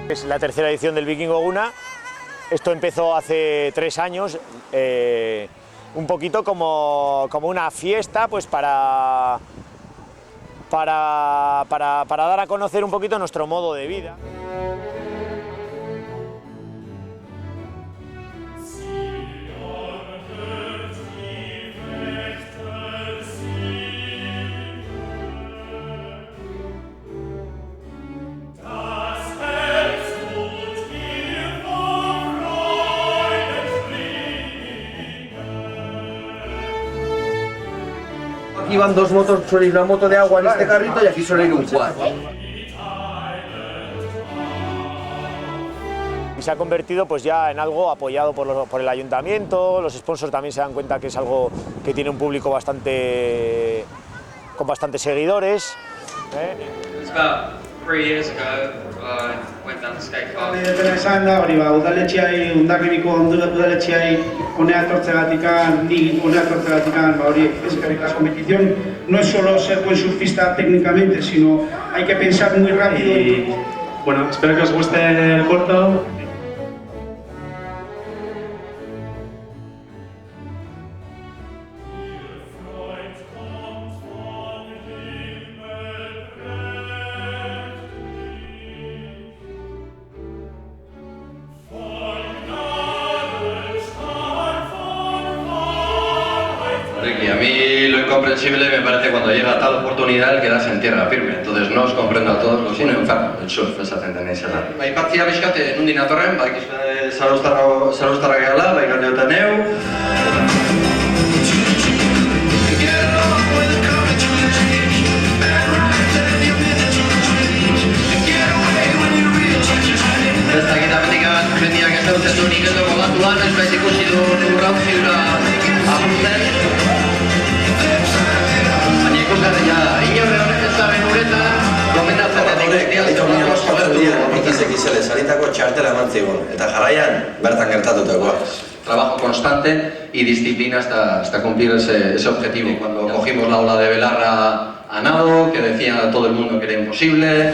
Es la tercera edición del Vikingo Guna. Esto empezó hace 3 años, un poquito como una fiesta, pues para dar a conocer un poquito nuestro modo de vida. Aquí van 2 motos, suele ir una moto de agua en este carrito y aquí suele ir un quad. Y se ha convertido pues ya en algo apoyado por el ayuntamiento. Los sponsors también se dan cuenta que es algo que tiene un público con bastantes seguidores. It's about 3 years ago, I went down the skate park. Esan da hori udaletxeai, Hondarribiko udaletxeai honea etortzeagatikan, ni honea etortzeagatikan, hori eskerrik asko. Competición no es solo ser buen surfista técnicamente, sino hay que pensar muy rápido. Y bueno, espero que os guste el corto. Ricky, a mí lo incomprensible me parece cuando llega tal oportunidad el quedarse en tierra firme. Entonces no os comprendo a todos, los un enfermo, el surf, esaten tenéis edad. Aipatzia bizkate nundin datorren, bakizue zaruztarra gehala, baikan dioten eu. Ez dakit amendikan jendiak ez dut nik ez dugu batuan, ez baiz ikusi du lurrautziura apurten. Baina ikusgarria, inorre honek ez zaren uretan, gomendatzen denik XXL saritako txartela eman zigun, eta jarraian bertan gertatutakoa. Trabajo constante y disciplina hasta cumplir ese objetivo. Cuando cogimos la ola de Belarra a nado, que decían a todo el mundo que era imposible.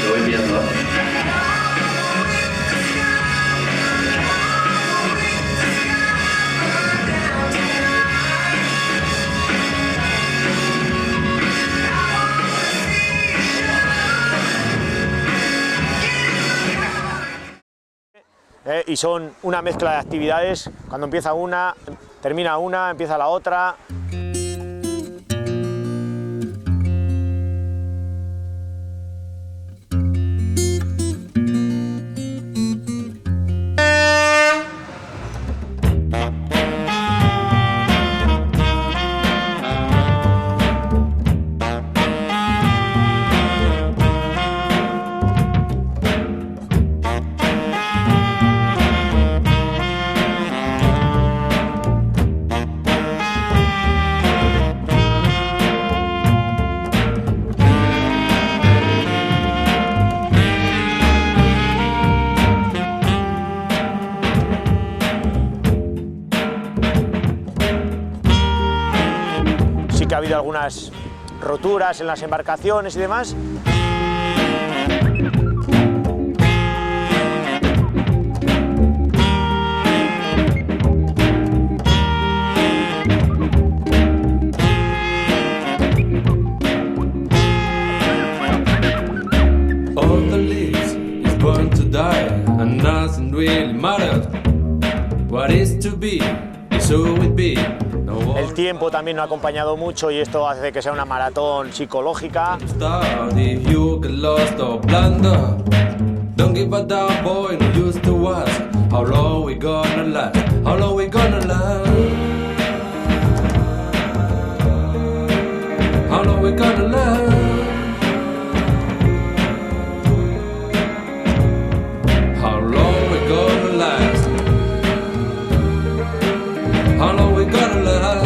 Lo voy viendo. Y son una mezcla de actividades. Cuando empieza una, termina una, empieza la otra. Que ha habido algunas roturas en las embarcaciones y demás. All the leaves is born to die, and nothing really matters. What is to be is who will be. El tiempo también nos ha acompañado mucho y esto hace que sea una maratón psicológica. Don't give a damn boy, no used to ask how long we gonna last, how long we gonna last, how long we gonna last, how long we gonna last, how long we gonna last.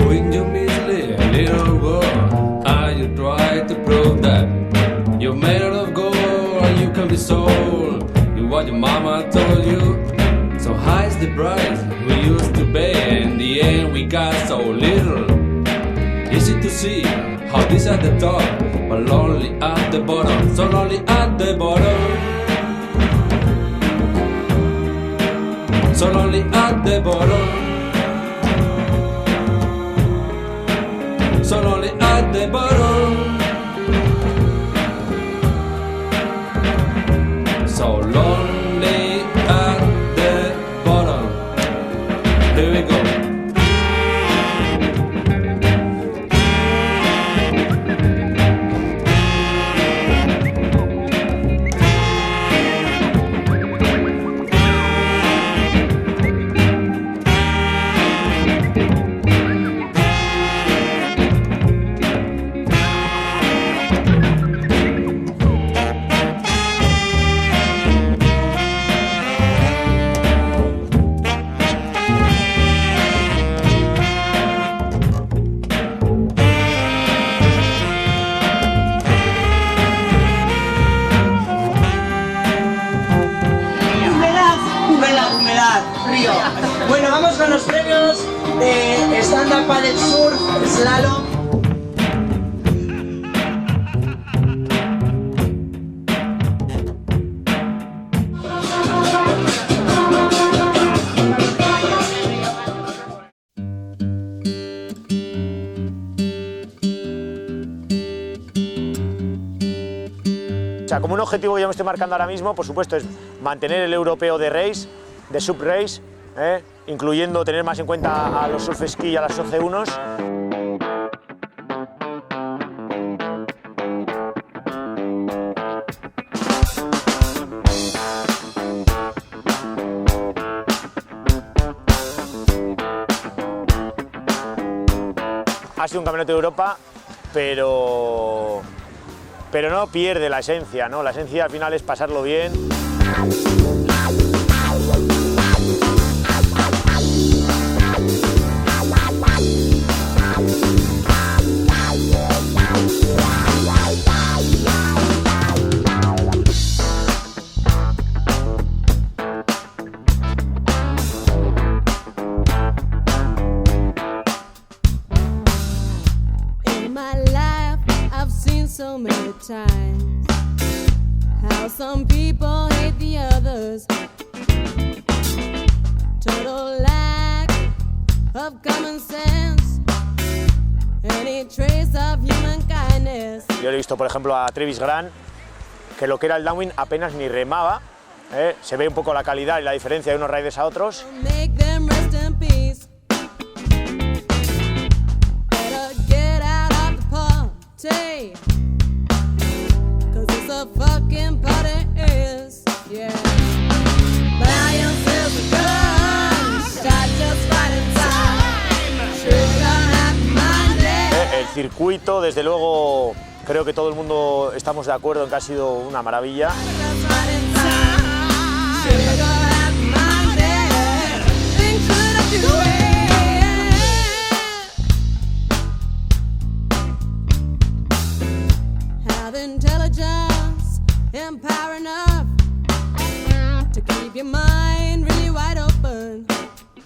When you mislead a little world, and you try to prove that you're made of gold and you can be sold, you what your mama told you. So high's the price we used to pay in the end. and we got so little. Easy to see how this at the top, but lonely at the bottom, so lonely at the bottom. So lonely at the bottom. So lonely at the bottom. So lonely at the bottom. Here we go. Río. Bueno, vamos con los premios de stand-up paddle surf, slalom. O sea, como un objetivo que yo me estoy marcando ahora mismo, por supuesto, es mantener el europeo de race, de sub-race, incluyendo tener más en cuenta a los surf ski y a las OC1s. Ha sido un campeonato de Europa, pero no pierde la esencia, ¿no? La esencia al final es pasarlo bien. So many times how some people hate the others, total lack of common sense, any trace of human kindness. Yo he visto, por ejemplo, a Travis Grant, que lo que era el downwind apenas ni remaba, se ve un poco la calidad y la diferencia de unos riders a otros. Make them rest in peace. Better get out of the party. It's a fucking party is, yeah. Buy yourself a gun, shot just right in time. Sugar happy Monday. El circuito, desde luego, creo que todo el mundo estamos de acuerdo en que ha sido una maravilla. Have intelligence and power enough to keep your mind really wide open,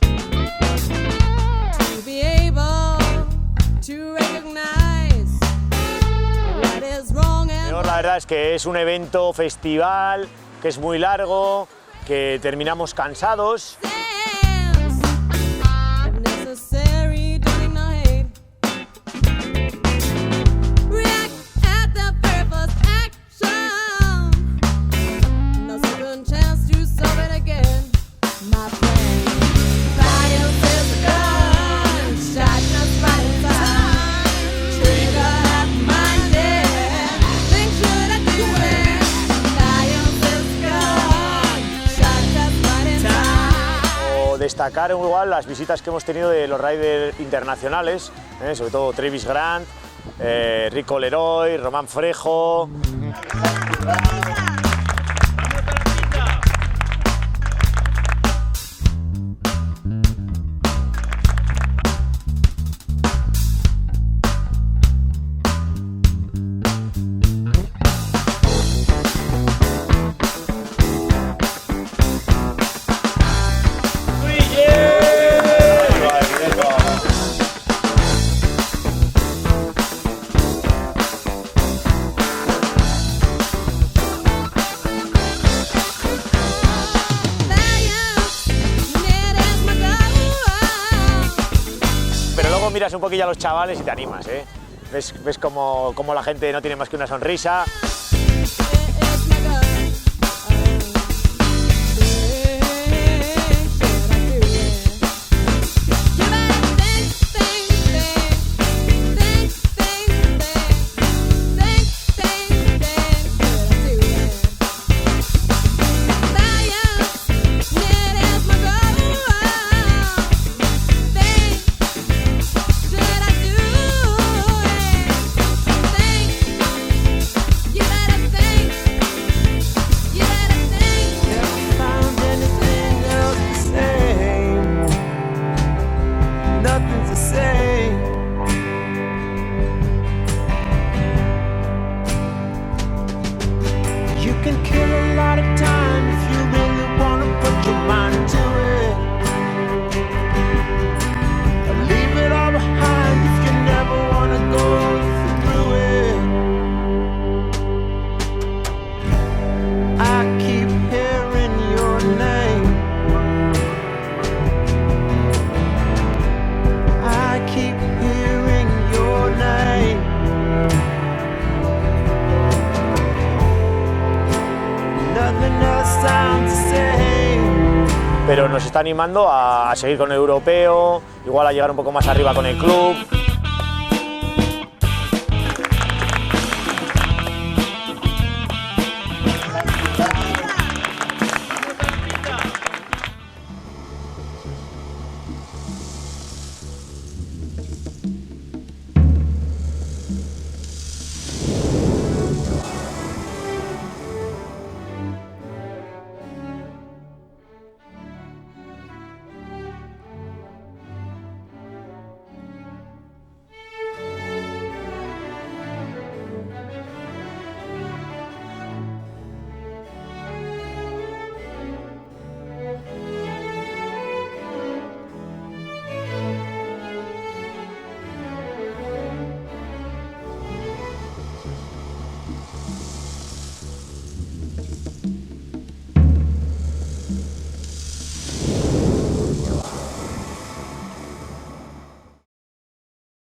to be able to recognize what is wrong and La verdad es que es un evento, festival, que es muy largo, que terminamos cansados. necessary, don't ignore. React at the very first action. No second chance to solve it again, my friend. Fire is a gun, shot just right in time. Trigger happy minded, think should I do it? Fire is a gun, shot just right in time. O destacar igual las visitas que hemos tenido de los riders internacionales, sobre todo Travis Grant, Rico Leroy, Román Frejo. miras un poquillo a los chavales y te animas, ¿eh? Ves como la gente no tiene más que una sonrisa. Pero nos está animando a seguir con el europeo, igual a llegar un poco más arriba con el club.